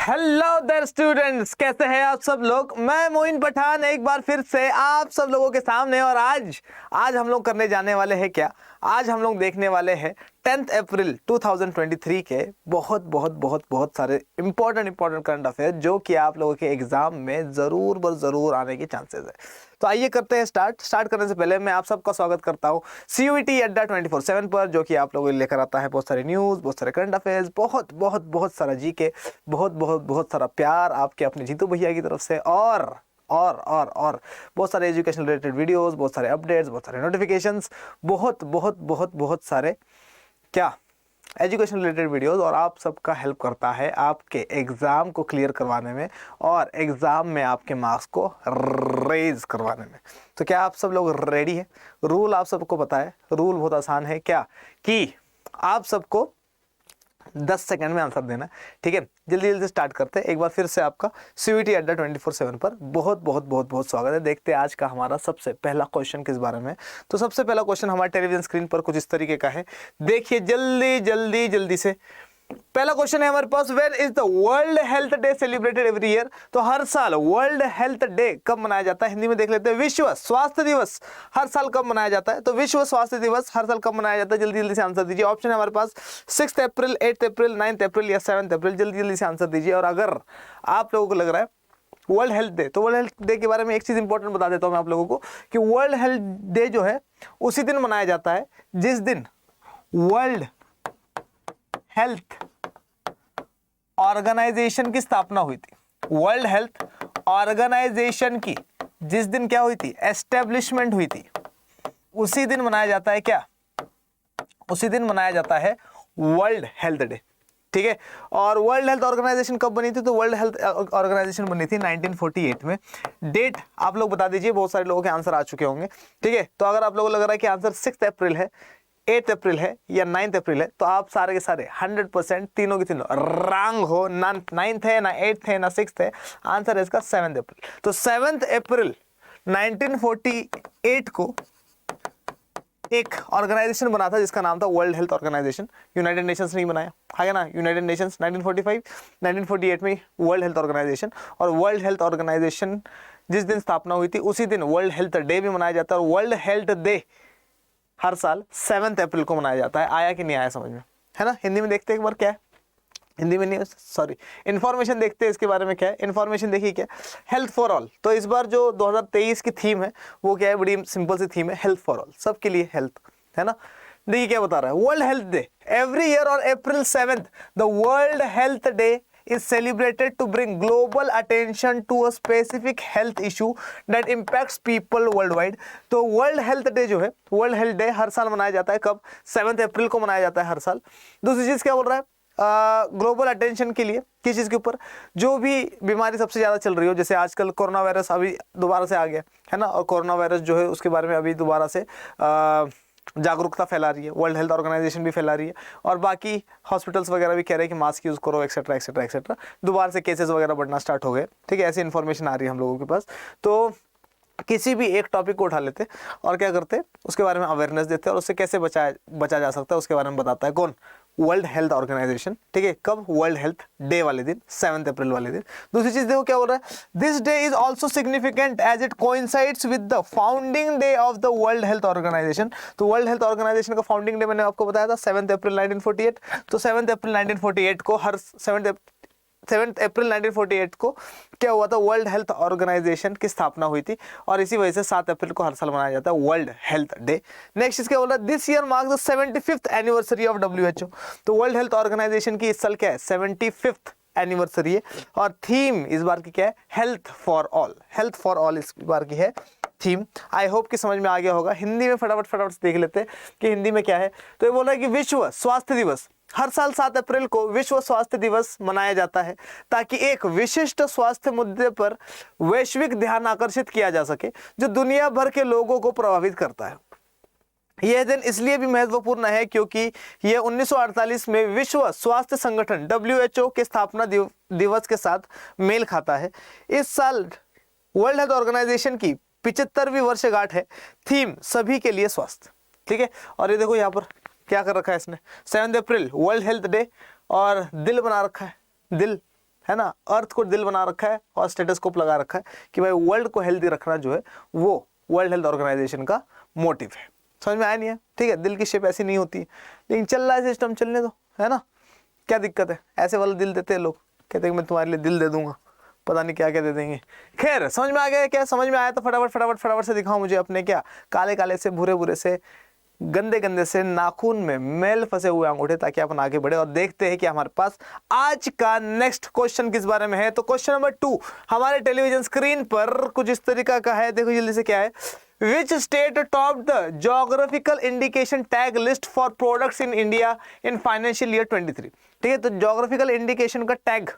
Hello there students, कैसे हैं आप सब लोग। मैं मोइन पठान एक बार फिर से आप सब लोगों के सामने। और आज हम लोग करने जाने वाले हैं क्या, आज हम लोग देखने वाले हैं 10 अप्रैल 2023 के बहुत सारे इंपॉर्टेंट करंट अफेयर जो कि आप लोगों के एग्जाम में जरूर आने के चांसेस है। तो आइए करते हैं स्टार्ट करने से पहले मैं आप सबका स्वागत करता हूं CUET अड्डा 24/7 पर, जो कि आप लोगों को लेकर आता है बहुत सारे न्यूज़, बहुत सारे करंट अफेयर्स, बहुत सारा जीके, बहुत सारा प्यार आपके अपने जीतू भैया की तरफ से, और बहुत सारे एजुकेशन रिलेटेड वीडियोस, बहुत सारे अपडेट्स, बहुत सारे नोटिफिकेशंस, बहुत सारे क्या एजुकेशन रिलेटेड वीडियोस। और आप सबका हेल्प करता है आपके एग्ज़ाम को क्लियर करवाने में और एग्ज़ाम में आपके मार्क्स को रेज करवाने में। तो क्या आप सब लोग रेडी है? रूल आप सबको पता है, रूल बहुत आसान है, क्या कि आप सबको 10 सेकंड में आंसर देना, ठीक है। जल्दी से स्टार्ट करते हैं। एक बार फिर से आपका CUET अड्डा 24/7 पर बहुत स्वागत है। देखते हैं आज का हमारा सबसे पहला क्वेश्चन किस बारे में। तो सबसे पहला क्वेश्चन हमारे टेलीविजन स्क्रीन पर कुछ इस तरीके का है, देखिए जल्दी से। पहला क्वेश्चन है हमारे पास, where is the World Health Day celebrated every year. तो हर साल वर्ल्ड हेल्थ डे कब मनाया जाता है? हिंदी में देख लेते हैं। विश्व स्वास्थ्य दिवस हर साल कब मनाया जाता है? तो विश्व स्वास्थ्य दिवस हर साल कब मनाया जाता है? जल्दी से आंसर दीजिए। ऑप्शन है हमारे पास 6 अप्रैल, 8 अप्रैल, 9 अप्रैल या 7 अप्रैल। जल्दी से आंसर दीजिए। और अगर आप लोगों को लग रहा है वर्ल्ड हेल्थ डे, तो वर्ल्ड हेल्थ डे के बारे में एक चीज इंपॉर्टेंट बता देता हूं मैं आप लोगों को कि वर्ल्ड हेल्थ डे जो है उसी दिन मनाया जाता है जिस दिन वर्ल्ड हेल्थ ऑर्गेनाइजेशन की स्थापना हुई थी। वर्ल्ड हेल्थ ऑर्गेनाइजेशन की जिस दिन क्या हुई थी, एस्टेब्लिशमेंट हुई थी, उसी दिन मनाया जाता है क्या, उसी दिन मनाया जाता है वर्ल्ड हेल्थ डे, ठीक है। और वर्ल्ड हेल्थ ऑर्गेनाइजेशन कब बनी थी? तो वर्ल्ड हेल्थ ऑर्गेनाइजेशन बनी थी 1948 में। डेट आप लोग बता दीजिए, बहुत सारे लोगों के आंसर आ चुके होंगे, ठीक है। तो अगर आप लोगों को लग रहा है कि आंसर 6 अप्रैल है, 8 अप्रैल है या 9 अप्रैल है, तो आप सारे के सारे 100% तीनों की तीनों रॉन्ग हो। ना 9th है, ना 8th है, ना 6th है। आंसर है इसका 7 अप्रैल। तो 7 अप्रैल 1948 को एक ऑर्गेनाइजेशन बना था जिसका नाम था World Health Organization. United Nations नहीं बनाया है ना, यूनाइटेड नेशंस 1945, 1948 में वर्ल्ड हेल्थ ऑर्गेनाइजेशन। और वर्ल्ड हेल्थ ऑर्गेनाइजेशन जिस दिन स्थापना हुई थी उसी दिन वर्ल्ड हेल्थ डे भी मनाया जाता है। और वर्ल्ड हेल्थ डे हर साल 7 अप्रैल को मनाया जाता है। आया कि नहीं आया समझ में, है ना। हिंदी में देखते हैं एक बार क्या है, हिंदी में नहीं, सॉरी, इन्फॉर्मेशन देखते हैं इसके बारे में क्या है। इन्फॉर्मेशन देखिए क्या, हेल्थ फॉर ऑल। तो इस बार जो 2023 की थीम है वो क्या है, बड़ी सिंपल सी थीम है, हेल्थ फॉर ऑल, सबके लिए हेल्थ, है ना। देखिए क्या बता रहा है, world Health day every year on April 7th the World Health day is celebrated to bring global attention to a specific health issue that impacts people worldwide। तो वर्ल्ड हेल्थ डे जो है, वर्ल्ड हेल्थ डे हर साल मनाया जाता है। कब? 7 अप्रैल को मनाया जाता है हर साल। दूसरी चीज क्या बोल रहा है, ग्लोबल अटेंशन के लिए, किस चीज के ऊपर, जो भी बीमारी सबसे ज्यादा चल रही हो, जैसे आजकल कोरोना वायरस अभी दोबारा से आ गया है ना, और कोरोना वायरस जो है उसके बारे में अभी दोबारा से जागरूकता फैला रही है, वर्ल्ड हेल्थ ऑर्गेनाइजेशन भी फैला रही है, और बाकी हॉस्पिटल्स वगैरह भी कह रहे हैं कि मास्क यूज करो, एक्सेट्रा। दोबारा से केसेस वगैरह बढ़ना स्टार्ट हो गए, ठीक है। ऐसी इन्फॉर्मेशन आ रही है हम लोगों के पास। तो किसी भी एक टॉपिक को उठा लेते और क्या करते, उसके बारे में अवेयरनेस देते और उससे कैसे बचा जा सकता है उसके बारे में बताता है कौन, वर्ल्ड हेल्थ ऑर्गेनाइजेशन, ठीक है। कब? वर्ल्ड हेल्थ डे वाले दिन, 7 अप्रैल वाले दिन। दूसरी चीज देखो क्या हो रहा है, this day is also significant as it coincides with the founding day of the World Health Organization. तो वर्ल्ड हेल्थ ऑर्गेनाइजेशन का फाउंडिंग डे मैंने आपको बताया था 7 अप्रैल 1948। तो 7 अप्रैल 1948 को, हर 7 अप्रैल 1948 को क्या हुआ था, वर्ल्ड हेल्थ ऑर्गेनाइजेशन की स्थापना हुई थी, और इसी वजह से 7 अप्रैल को हर साल मनाया जाता है वर्ल्ड हेल्थ डे। नेक्स्ट इसके बोला, this year marks the 75th anniversary of WHO। तो वर्ल्ड हेल्थ ऑर्गेनाइजेशन की इस साल क्या है, 75th एनिवर्सरी है, और थीम इस बार की क्या है, health for all. Health for all इस बार की है थीम। आई होप कि समझ में आ गया होगा। हिंदी में फटाफट से देख लेते हैं कि हिंदी में क्या है। तो ये बोल रहा है कि विश्व स्वास्थ्य दिवस हर साल 7 अप्रैल को विश्व स्वास्थ्य दिवस मनाया जाता है ताकि एक विशिष्ट स्वास्थ्य मुद्दे पर वैश्विक ध्यान आकर्षित किया जा सके जो दुनिया भर के लोगों को प्रभावित करता है। यह दिन इसलिए भी महत्वपूर्ण है क्योंकि यह 1948 में विश्व स्वास्थ्य संगठन WHO के स्थापना दिवस के साथ मेल खाता है। इस साल वर्ल्ड हेल्थ ऑर्गेनाइजेशन की 75वीं वर्षगांठ है। थीम सभी के लिए स्वास्थ्य, ठीक है। और ये देखो यहाँ पर क्या कर रखा है इसने, 7 अप्रैल वर्ल्ड हेल्थ डे, और दिल बना रखा है, दिल है ना, अर्थ को दिल बना रखा है और स्टेटोस्कोप लगा रखा है कि भाई वर्ल्ड को हेल्दी रखना जो है वो वर्ल्ड हेल्थ ऑर्गेनाइजेशन का मोटिव है। समझ में आया नहीं है? ठीक है, दिल की शेप ऐसी नहीं होती है, लेकिन चल रहा है सिस्टम, चलने दो, है ना, क्या दिक्कत है? ऐसे वाला दिल देते हैं लोग, कहते हैं मैं तुम्हारे लिए दिल दे दूंगा, पता नहीं क्या क्या दे देंगे। खैर समझ में आ गया क्या? समझ में आया तो फटाफट फटाफट फटाफट से दिखाओ मुझे अपने क्या काले काले से भूरे भूरे से गंदे गंदे से नाखून में मैल फंसे हुए अंगूठे, ताकि अपन आगे बढ़े और देखते हैं कि हमारे पास आज का नेक्स्ट क्वेश्चन किस बारे में है। तो क्वेश्चन नंबर 2 हमारे टेलीविजन स्क्रीन पर कुछ इस तरीका का है, देखो जल्दी से क्या है। Which state top the geographical indication tag list for products in India in financial year 23। ठीक है, तो जोग्राफिकल इंडिकेशन का टैग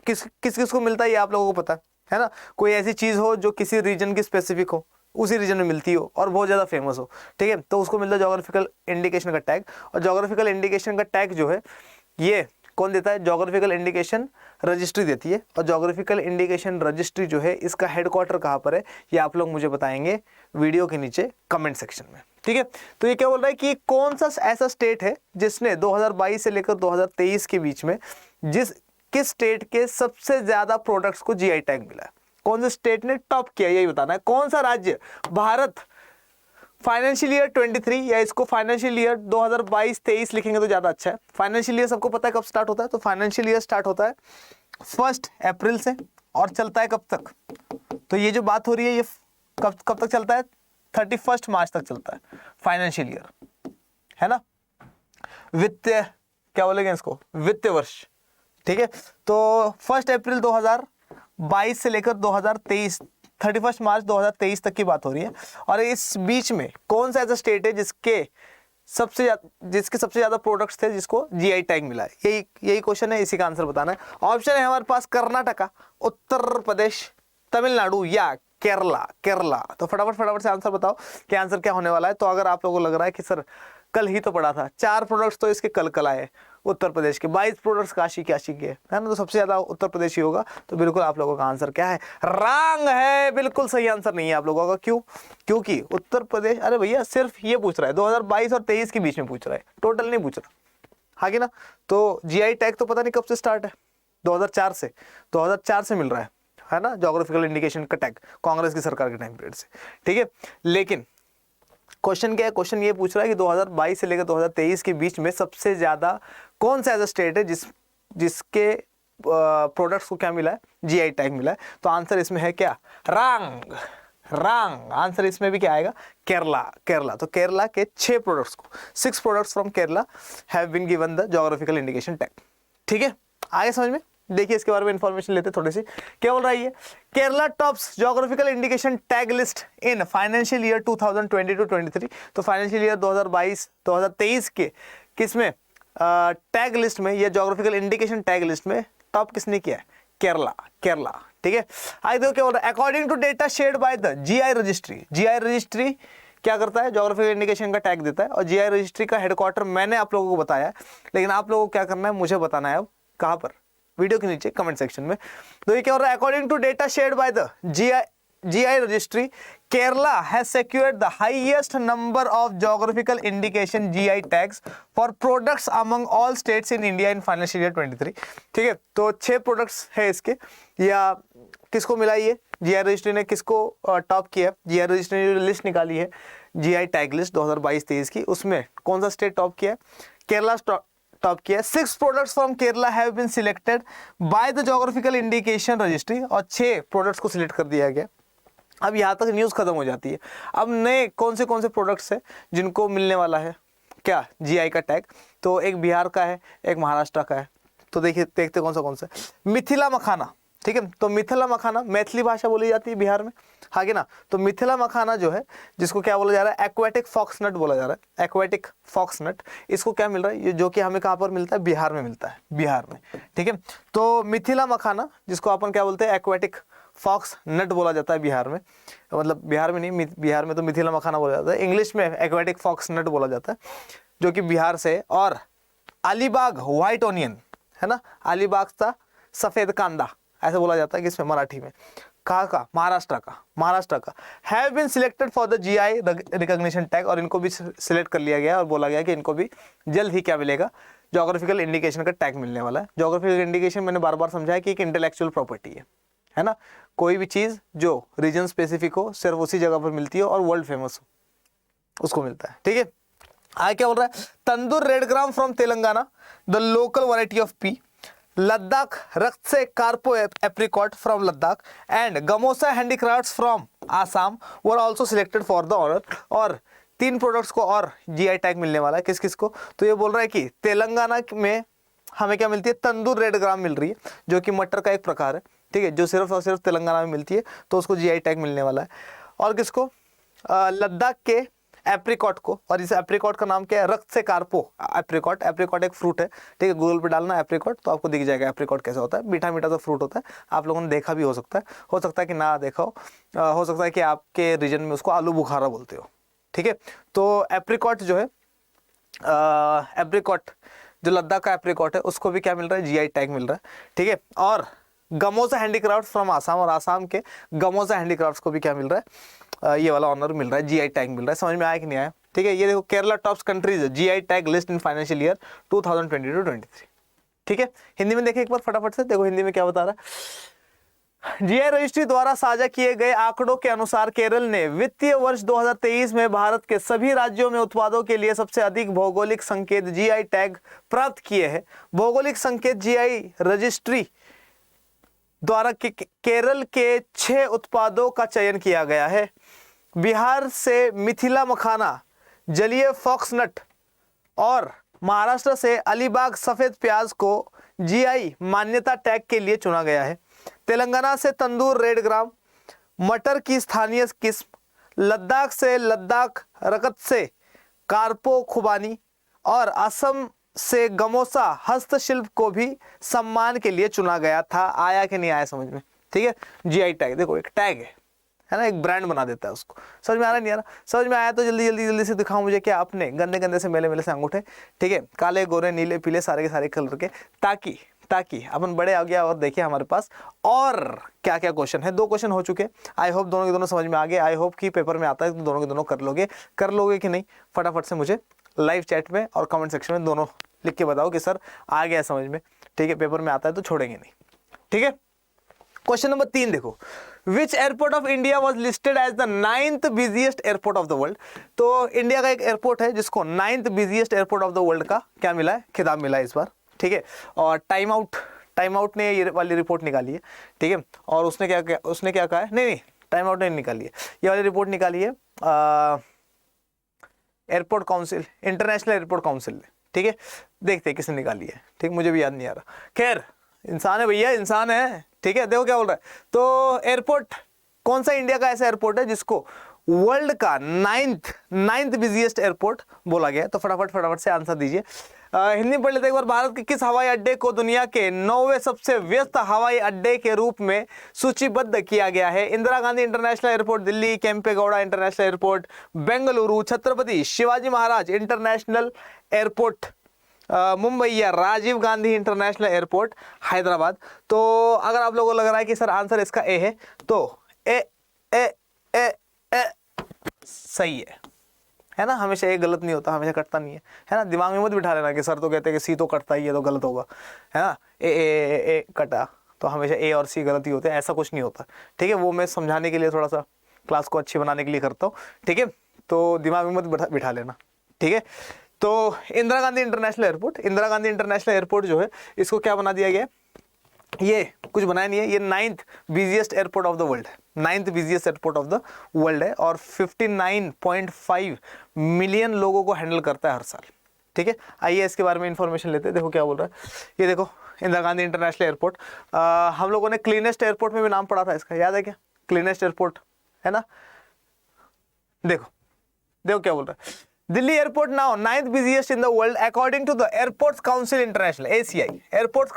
किस किस को मिलता है ये आप लोगों को पता है ना। कोई ऐसी चीज हो जो किसी रीजन की स्पेसिफिक हो, उसी रीजन में मिलती हो और बहुत ज़्यादा फेमस हो, ठीक है, तो उसको मिलता है जोग्राफिकल इंडिकेशन का टैग। और जोग्राफिकल इंडिकेशन का टैग जो है ये कौन देता है? जोग्राफिकल इंडिकेशन रजिस्ट्री देती है। और जोग्राफिकल इंडिकेशन रजिस्ट्री जो है इसका हेडक्वार्टर कहाँ पर है ये आप लोग मुझे बताएंगे वीडियो के नीचे कमेंट सेक्शन में। ठीक है, तो ये क्या बोल रहा है कि कौन सा ऐसा स्टेट है जिसने 2022 से लेकर 2023 के बीच में किस स्टेट के सबसे ज्यादा प्रोडक्ट्स को जीआई टैग मिला है, कौन से स्टेट ने टॉप किया, यही बताना है। कौन सा राज्य भारत फाइनेंशियल ईयर 23 या इसको फाइनेंशियल ईयर 2022-23 लिखेंगे तो ज्यादा अच्छा है। फाइनेंशियल ईयर सबको पता है कब स्टार्ट होता है, तो फाइनेंशियल ईयर स्टार्ट होता है 1 अप्रैल से और चलता है कब तक? तो ये जो बात हो रही है ये कब तक चलता है? 31 मार्च तक चलता है फाइनेंशियल ईयर, है ना, वित्तीय क्या बोलेंगे इसको, वित्तीय वर्ष। ठीक है, तो 1 अप्रैल 2022 से लेकर 2023 31 मार्च 2023 तक की बात हो रही है। और इस बीच में कौन सा ऐसा स्टेट है जिसके सबसे ज्यादा प्रोडक्ट्स थे जिसको जीआई टैग मिला है? यही क्वेश्चन है, इसी का आंसर बताना है। ऑप्शन है हमारे पास कर्नाटका, उत्तर प्रदेश, तमिलनाडु या केरला। तो फटाफट से आंसर बताओ कि आंसर क्या होने वाला है। तो अगर आप लोगों को लग रहा है कि सर कल ही तो पढ़ा था, 4 प्रोडक्ट्स तो इसके कल आए उत्तर प्रदेश के, 22 प्रोडक्ट्स काशी के, है ना, तो सबसे ज्यादा उत्तर प्रदेश ही होगा। तो बिल्कुल आप लोगों का आंसर क्या है? रॉन्ग है, बिल्कुल सही आंसर नहीं है आप लोगों का। क्यों? क्योंकि उत्तर प्रदेश, अरे भैया सिर्फ ये पूछ रहा है 2022 और 23 के बीच में पूछ रहा है, टोटल नहीं पूछ रहा, हाँ कि ना। तो जीआई टैग तो पता नहीं कब से स्टार्ट है, 2004 से मिल रहा है ना, जोग्राफिकल इंडिकेशन का टैग कांग्रेस की सरकार के टाइम पीरियड से। ठीक है, लेकिन क्वेश्चन क्या है? क्वेश्चन ये पूछ रहा है कि 2022 से लेकर 2023 के बीच में सबसे ज्यादा कौन सा ऐसा स्टेट है जिसके प्रोडक्ट्स को क्या मिला है? जीआई टैग मिला है। तो आंसर इसमें है क्या? रॉन्ग आंसर इसमें भी क्या आएगा? केरला। तो केरला के 6 products from Kerala have been given the geographical indication tag. ठीक है, आगे समझ में? देखिए इसके बारे में इंफॉर्मेशन लेते थोड़ी सी। क्या बोल रहा है ये? Kerala tops geographical indication tag list in financial year 2022-23। तो फाइनेंशियल ईयर 2022-2023 के किसमें टैग लिस्ट में या जोग्राफिकल इंडिकेशन टैग लिस्ट में टॉप किसने किया है? केरला। ठीक है, आगे देखो क्या बोल रहा है। According to data shared by the GI registry क्या करता है? जोग्राफिकल इंडिकेशन का टैग देता है। और जीआई रजिस्ट्री का हेडक्वार्टर मैंने आप लोगों को बताया, लेकिन आप लोगों को क्या करना है, मुझे बताना है अब कहां पर, वीडियो के नीचे कमेंट सेक्शन में। तो ये क्या हो रहा है? According to data shared by the GI registry, Kerala has secured the highest number of geographical indication GI tags for products among all states in India in financial year 23। ठीक है, तो 6 प्रोडक्ट्स है इसके, या किसको मिला ये? GI रजिस्ट्री ने किसको टॉप किया? GI रजिस्ट्री ने जो लिस्ट निकाली है GI टैग लिस्ट 2022-23 की, उसमें कौन सा स्टेट टॉप किया है? केरला टॉप किया है। 6 products from Kerala have been selected by the geographical indication registry, और 6 प्रोडक्ट्स को सिलेक्ट कर दिया गया। अब यहाँ तक न्यूज़ खत्म हो जाती है। अब नए कौन से प्रोडक्ट्स हैं जिनको मिलने वाला है क्या जीआई का टैग? तो एक बिहार का है, एक महाराष्ट्र का है। तो देखते कौन सा। मिथिला मखाना, ठीक है, तो मिथिला मखाना मैथिली भाषा बोली जाती है बिहार में, आगे ना। तो मिथिला मखाना जो है, जिसको क्या बोला जा रहा है? एक्वेटिक फॉक्सनट बोला जा रहा है, एक्वेटिक फॉक्सनट। इसको क्या मिल रहा है? ये जो कि हमें कहाँ पर मिलता है? बिहार में मिलता है, बिहार में। ठीक है, तो मिथिला मखाना जिसको अपन क्या बोलते हैं? एक्वेटिक फॉक्स नट बोला जाता है बिहार में, मतलब बिहार में नहीं, बिहार में तो मिथिला मखाना बोला जाता है, इंग्लिश में एक्वेटिक फॉक्स नट बोला जाता है, जो कि बिहार से। और अलीबाग व्हाइट ऑनियन है ना, अलीबाग का सफेद कांदा ऐसे बोला जाता है किसमें? मराठी में। कहाँ का, महाराष्ट्र का have been selected for the GI recognition tag, और इनको भी सिलेक्ट कर लिया गया और बोला गया कि इनको भी जल्द ही क्या मिलेगा, ज्योग्राफिकल इंडिकेशन का टैग मिलने वाला है। ज्योग्राफिकल इंडिकेशन मैंने बार बार समझाया कि एक इंटेलेक्चुअल प्रॉपर्टी है ना, कोई भी चीज जो रीजन स्पेसिफिक हो, सिर्फ उसी जगह पर मिलती हो और वर्ल्ड फेमस हो, उसको मिलता है। ठीक है, आगे क्या बोल रहा है, Tandur red gram from Telangana the local variety of pea, Ladakh Raktsey Karpo apricot from Ladakh and gamosa handicrafts from Assam were also selected for the honour. और 3 प्रोडक्ट्स को और जीआई टैग मिलने वाला है, किस किस को, तो ये बोल रहा है कि तेलंगाना में हमें क्या मिलती है, तंदूर रेड ग्राम मिल रही है, जो कि मटर का एक प्रकार है, ठीक है, जो सिर्फ और सिर्फ तेलंगाना में मिलती है, तो उसको जीआई टैग मिलने वाला है। और किसको, लद्दाख के एप्रिकॉट को, और इस एप्रिकॉट का नाम क्या है, रक्त से कार्पो एप्रिकॉट। एप्रिकॉट एक फ्रूट है, ठीक है, गूगल पे डालना एप्रिकॉट तो आपको दिख जाएगा एप्रिकॉट कैसा होता है, मीठा मीठा सा फ्रूट होता है, आप लोगों ने देखा भी हो सकता है कि ना देखा हो सकता है कि आपके रीजन में उसको आलू बुखारा बोलते हो। ठीक है, तो एप्रिकॉट जो है, एप्रिकॉट जो लद्दाख का एप्रिकॉट है, उसको भी क्या मिल रहा है, जीआई टैग मिल रहा है। ठीक है, और गमोसा हैंडीक्राफ्ट फ्रॉम आसाम, और आसाम के गमोसा हैंडीक्राफ्ट्स को भी क्या मिल रहा है, ये वाला ऑनर मिल रहा है, जीआई टैग मिल रहा है। समझ में आया कि नहीं आया? ठीक है, ये देखो Kerala tops countries GI tag list in financial year 2022-23। ठीक है, हिंदी में देखें एक बार फटाफट से, देखो हिंदी में क्या बता रहा है। जीआई रजिस्ट्री द्वारा साझा किए गए आंकड़ों के अनुसार केरल ने वित्तीय वर्ष 2023 में भारत के सभी राज्यों में उत्पादों के लिए सबसे अधिक भौगोलिक संकेत जीआई टैग प्राप्त किए हैं। भौगोलिक संकेत जीआई रजिस्ट्री द्वारा केरल के 6 उत्पादों का चयन किया गया है। बिहार से मिथिला मखाना, जलीय फॉक्सनट और महाराष्ट्र से अलीबाग सफेद प्याज को जीआई मान्यता टैग के लिए चुना गया है। तेलंगाना से तंदूर रेड ग्राम, मटर की स्थानीय किस्म, लद्दाख से लद्दाख रकत से कार्पो खुबानी और असम से गमोसा हस्तशिल्प को भी सम्मान के लिए चुना गया था। आया कि नहीं आया समझ में? ठीक है, जीआई टैग देखो एक टैग है ना, एक ब्रांड बना देता है उसको। समझ में आ रहा नहीं आ रहा? समझ में आया तो जल्दी से दिखाओ मुझे क्या अपने गंदे गंदे से मेले से अंगूठे, ठीक है, काले गोरे नीले पीले सारे के सारे कलर के, ताकि अपन बड़े आ गया। और देखिए हमारे पास और क्या क्या क्वेश्चन है, 2 क्वेश्चन हो चुके। आई होप दोनों के दोनों समझ में आ गए। आई होप कि पेपर में आता है तो दोनों के दोनों कर लोगे कि नहीं, फटाफट से मुझे लाइव चैट में और कमेंट सेक्शन में दोनों लिख के बताओ कि सर आ गया समझ में। ठीक है, पेपर में आता है तो छोड़ेंगे नहीं। ठीक है, क्वेश्चन नंबर 3 देखो, which airport of India was listed as the 9th busiest airport of the world. तो इंडिया का एक एयरपोर्ट है जिसको 9th busiest airport of the world का क्या मिला है, खिताब मिला है इस बार। ठीक है, और टाइम आउट ने ये वाली रिपोर्ट निकाली है। ठीक है, और उसने क्या कहा है, नहीं टाइम आउट ने निकाली है, ये वाली रिपोर्ट निकाली है airport council, international airport council ने। ठीक है, देखते हैं किसने निकाली है। ठीक, मुझे भी याद नहीं आ रहा, खैर इंसान है भैया, इंसान है। ठीक है, देखो क्या बोल रहा है। तो एयरपोर्ट कौन सा इंडिया का ऐसा एयरपोर्ट है जिसको वर्ल्ड का 9th बिजिएस्ट एयरपोर्ट बोला गया? तो फटाफट से आंसर दीजिए। हिंदी में पढ़ लेते एक बार। भारत के किस हवाई अड्डे को दुनिया के 9वें सबसे व्यस्त हवाई अड्डे के रूप में सूचीबद्ध किया गया है? Indira Gandhi International Airport Delhi, Kempegowda International Airport Bengaluru, Chhatrapati Shivaji Maharaj International Airport Mumbai, या राजीव गांधी इंटरनेशनल एयरपोर्ट हैदराबाद। तो अगर आप लोगों को लग रहा है कि सर आंसर इसका ए है, तो ए सही है ना। हमेशा ए गलत नहीं होता, हमेशा कटता नहीं है ना। दिमाग में मत बिठा लेना कि सर तो कहते हैं कि सी तो कटता ही है तो गलत होगा, है ना। ए कटा तो हमेशा ए और सी गलत ही होते हैं, ऐसा कुछ नहीं होता। ठीक है, वो मैं समझाने के लिए थोड़ा सा क्लास को अच्छी बनाने के लिए करता हूँ। ठीक है, तो दिमाग में मत बिठा लेना। ठीक है, तो इंदिरा गांधी इंटरनेशनल एयरपोर्ट जो है इसको क्या बना दिया गया, ये कुछ बनाया नहीं है, ये 9th busiest airport of the world है, 9th busiest airport of the world है, और 59.5 मिलियन लोगों को हैंडल करता है हर साल। ठीक है, आइए इसके बारे में इंफॉर्मेशन लेते हैं। देखो क्या बोल रहा है, ये देखो इंदिरा गांधी इंटरनेशनल एयरपोर्ट। हम लोगों ने क्लीनेस्ट एयरपोर्ट में भी नाम पढ़ा था इसका, याद है क्या? क्लीनेस्ट एयरपोर्ट है ना। देखो क्या बोल रहा है, Delhi airport now 9th busiest in the world according to the Airports Council International, ACI। Airports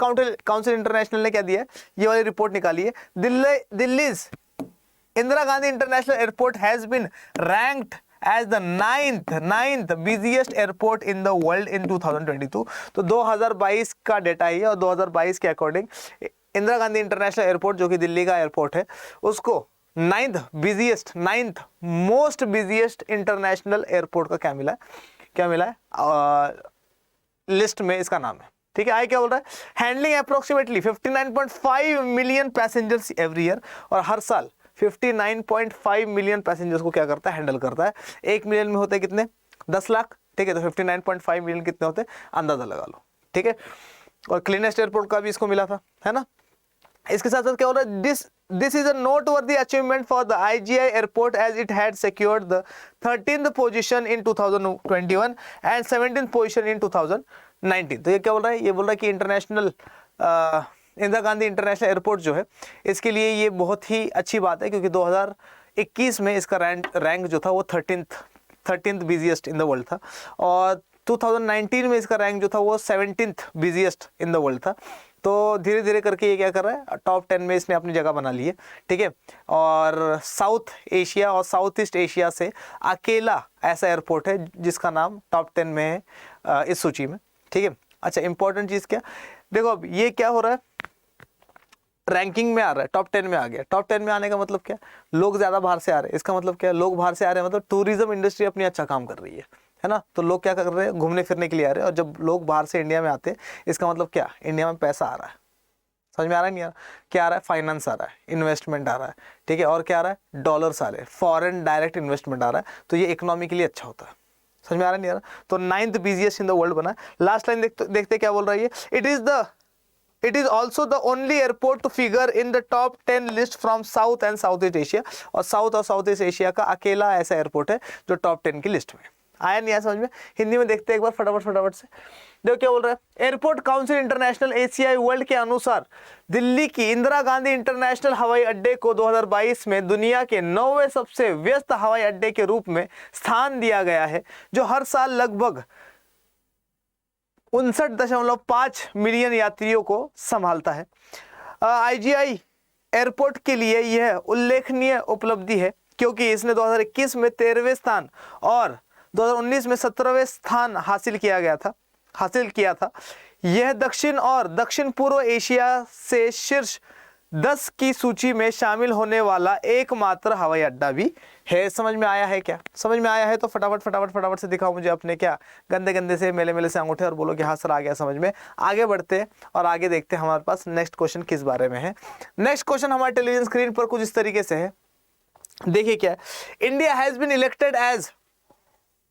Council International ने क्या दिया है, ये वाली रिपोर्ट निकाली है। Delhi's Indira Gandhi International Airport has been ranked as the 9th busiest airport in the world in 2022। तो 2022 का डेटा है और 2022 के according Indira Gandhi International Airport जो कि दिल्ली का एयरपोर्ट है, उसको ninth most busiest international airport का क्या मिला है लिस्ट में, इसका नाम है। ठीक है, आगे क्या बोल रहा है, handling approximately 59.5 million passengers every year, और हर साल 59.5 मिलियन पैसेंजर्स को क्या करता है, हैंडल करता है। 1 मिलियन में होते कितने, 10 लाख। ठीक है, तो 59.5 मिलियन कितने होते, अंदाजा लगा लो। ठीक है, और क्लीनेस्ट एयरपोर्ट का भी इसको मिला था, है ना। इसके साथ साथ क्या हो रहा है, this is a noteworthy achievement for the IGI airport as it had secured the 13th position in 2021 and 17th position in 2019। तो ये क्या बोल रहा है, ये बोल रहा है कि international Indira Gandhi International Airport जो है, इसके लिए ये बहुत ही अच्छी बात है, क्योंकि 2021 में इसका रैंक जो था वो 13th busiest in the world था, और 2019 में इसका रैंक जो था वो 17th busiest in the world था। तो धीरे धीरे करके ये क्या कर रहा है, टॉप 10 में इसने अपनी जगह बना ली है। ठीक है, और साउथ एशिया और साउथ ईस्ट एशिया से अकेला ऐसा एयरपोर्ट है जिसका नाम टॉप 10 में है इस सूची में। ठीक है, अच्छा इंपॉर्टेंट चीज़ क्या, देखो अब ये क्या हो रहा है, रैंकिंग में आ रहा है, टॉप 10 में आ गया। टॉप 10 में आने का मतलब क्या, लोग ज़्यादा बाहर से आ रहे हैं। इसका मतलब क्या है, लोग बाहर से आ रहे हैं मतलब टूरिज्म इंडस्ट्री अपनी अच्छा काम कर रही है ना। तो लोग क्या कर रहे हैं, घूमने फिरने के लिए आ रहे हैं, और जब लोग बाहर से इंडिया में आते हैं, इसका मतलब क्या, इंडिया में पैसा आ रहा है। समझ में आ रहा है नहीं आ रहा, क्या आ रहा है, फाइनेंस आ रहा है, इन्वेस्टमेंट आ रहा है। ठीक है, और क्या आ रहा है, डॉलर्स आ रहे हैं, फॉरेन डायरेक्ट इन्वेस्टमेंट आ रहा है। तो ये इकोनॉमी के लिए अच्छा होता है। समझ में आ रहा नहीं आ रहा, तो 9th busiest in the world बना। लास्ट लाइन देखते क्या बोल रहा है ये, it is also the only airport to figure in the top 10 list from South and South East Asia, और साउथ ईस्ट एशिया का अकेला ऐसा एयरपोर्ट है जो टॉप 10 की लिस्ट में। आया नहीं आया समझ में, हिंदी में देखते हैं एक बार फटाफट से। देखो क्या बोल रहा है, airport council international ACI world के अनुसार दिल्ली की इंदिरा गांधी इंटरनेशनल हवाई अड्डे को 2022 में दुनिया के 9वें सबसे व्यस्त हवाई अड्डे के रूप में स्थान दिया गया है, जो हर साल लगभग 59.5 मिलियन यात्रियों को संभालता है। IGI एयरपोर्ट के लिए यह उल्लेखनीय उपलब्धि है, क्योंकि इसने 2021 में 13वें स्थान और 2019 में 17वें स्थान हासिल किया था। यह दक्षिण और दक्षिण पूर्व एशिया से शीर्ष 10 की सूची में शामिल होने वाला एकमात्र हवाई अड्डा भी है। समझ में आया है क्या, समझ में आया है तो फटाफट से दिखाओ मुझे अपने क्या गंदे से मेले से अंगूठे, और बोलो कि हाँ सर आ गया समझ में। आगे बढ़ते हैं और आगे देखते हैं हमारे पास नेक्स्ट क्वेश्चन किस बारे में है। नेक्स्ट क्वेश्चन हमारे टेलीविजन स्क्रीन पर कुछ इस तरीके से है, देखिए क्या है, India has been elected as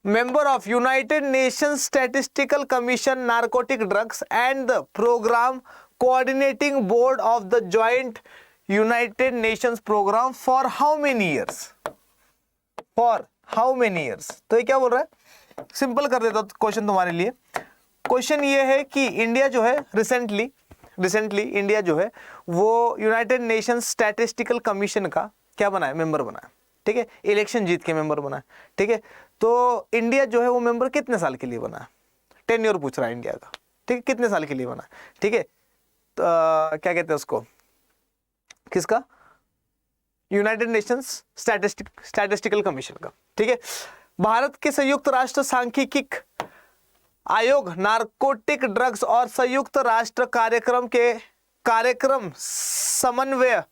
member of United Nations Statistical Commission Narcotic Drugs and the Program Coordinating Board of the Joint United Nations Program for how many years? For how many years? तो ये क्या बोल रहा है, simple कर देता हूँ question तुम्हारे लिए। क्वेश्चन ये है कि इंडिया जो है रिसेंटली इंडिया जो है वो यूनाइटेड नेशन स्टैटिस्टिकल कमीशन का क्या बना है, मेंबर बना है। ठीक है, इलेक्शन जीत के मेंबर बना है। ठीक है, तो इंडिया जो है वो मेंबर कितने साल के लिए बना है, टेन्योर पूछ रहा है इंडिया का। ठीक है, कितने साल के लिए बना है। ठीक है, तो क्या कहते हैं उसको, किसका, यूनाइटेड नेशंस स्टैटिस्टिकल कमीशन का। ठीक है, भारत के संयुक्त राष्ट्र सांख्यिकी आयोग, नारकोटिक ड्रग्स और संयुक्त राष्ट्र कार्यक्रम समन्वय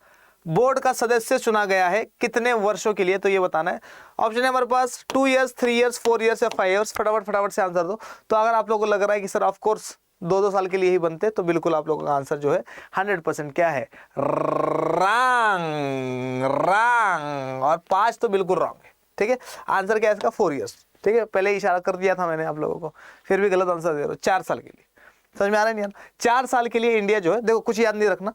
बोर्ड का सदस्य चुना गया है कितने वर्षों के लिए, तो ये बताना है। ऑप्शन है हमारे पास 2 years, 3 years, 4 years या 5 years। फटाफट से आंसर दो। तो अगर आप लोगों को लग रहा है कि सर ऑफ कोर्स 2-2 साल के लिए ही बनते, तो बिल्कुल आप लोगों का आंसर जो है 100% क्या है, रॉन्ग, और 5 तो बिल्कुल रॉन्ग है। ठीक है, आंसर क्या है इसका, 4 years। ठीक है, पहले इशारा कर दिया था मैंने आप लोगों को, फिर भी गलत आंसर दे रहे हो। 4 साल के लिए, समझ में आ रहा है नहीं यार, 4 साल के लिए इंडिया जो है, देखो कुछ याद नहीं रखना,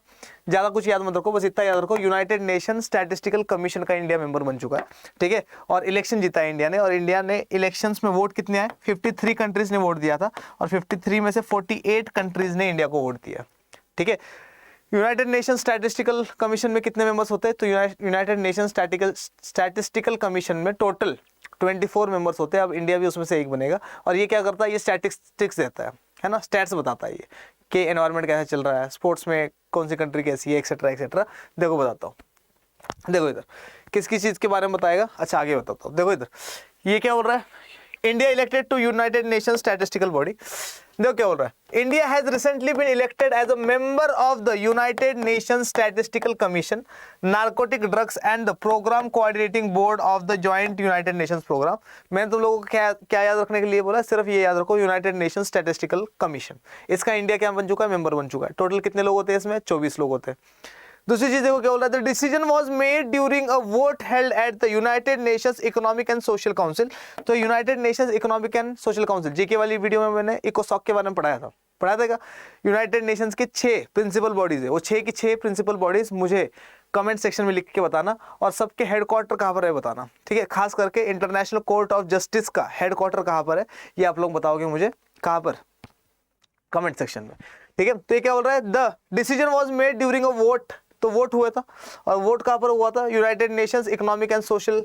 ज्यादा कुछ याद मत रखो, बस इतना याद रखो, यूनाइटेड नेशन स्टैटिस्टिकल कमीशन का इंडिया मेंबर बन चुका है। ठीक है, और इलेक्शन जीता है इंडिया ने, और इंडिया ने इलेक्शंस में वोट कितने आए, 53 कंट्रीज ने वोट दिया था, और 53 में से 48 कंट्रीज ने इंडिया को वोट दिया। ठीक है, यूनाइटेड नेशन स्टैटिस्टिकल कमीशन में कितने मेंबर्स होते हैं, तो यूनाइटेड नेशन स्टैटिस्टिकल कमीशन में टोटल 24 मेंबर्स होते हैं। अब इंडिया भी उसमें से एक बनेगा, और ये क्या करता है, ये स्टैटिस्टिक्स देता है ना, स्टैट्स बताता है ये कि एनवायरनमेंट कैसा चल रहा है, स्पोर्ट्स में कौन सी कंट्री कैसी है, एक्सेट्रा। देखो बताता हूँ, देखो इधर किस चीज़ के बारे में बताएगा। अच्छा आगे बताता हूँ, देखो इधर ये क्या बोल रहा है, India elected to United Nation Statistical Body. देखो क्या बोल रहा है, India has recently been elected as a member of the United Nation Statistical Commission, Narcotic Drugs and the Programme Coordinating Board of the Joint United Nations Programme. मैंने तुम लोगों को क्या याद रखने के लिए बोला, सिर्फ ये याद रखो, यूनाइटेड नेशन स्टैटिस्टिकल कमीशन। इसका इंडिया क्या बन चुका है, मेंबर बन चुका है। टोटल कितने लोग होते हैं इसमें, 24 लोग होते हैं। दूसरी चीज देखो क्या बोल रहा है, the decision was made during a vote held at the United Nations Economic and Social Council. तो United Nations Economic and Social Council, GK वाली वीडियो में मैंने इकोसॉक के बारे में पढ़ाया था क्या? यूनाइटेड नेशंस के 6 प्रिंसिपल बॉडीज है, वो 6 की 6 प्रिंसिपल बॉडीज मुझे कमेंट सेक्शन में लिख के बताना, और सबके हेडक्वार्टर कहाँ पर है बताना, ठीक है। खास करके इंटरनेशनल कोर्ट ऑफ जस्टिस का हेडक्वार्टर कहाँ पर है, ये आप लोग बताओगे मुझे कहाँ पर, कमेंट सेक्शन में, ठीक है। तो ये क्या बोल रहा है, the decision was made during a vote, तो वोट हुआ था, और वोट कहाँ पर हुआ था, United Nations Economic and Social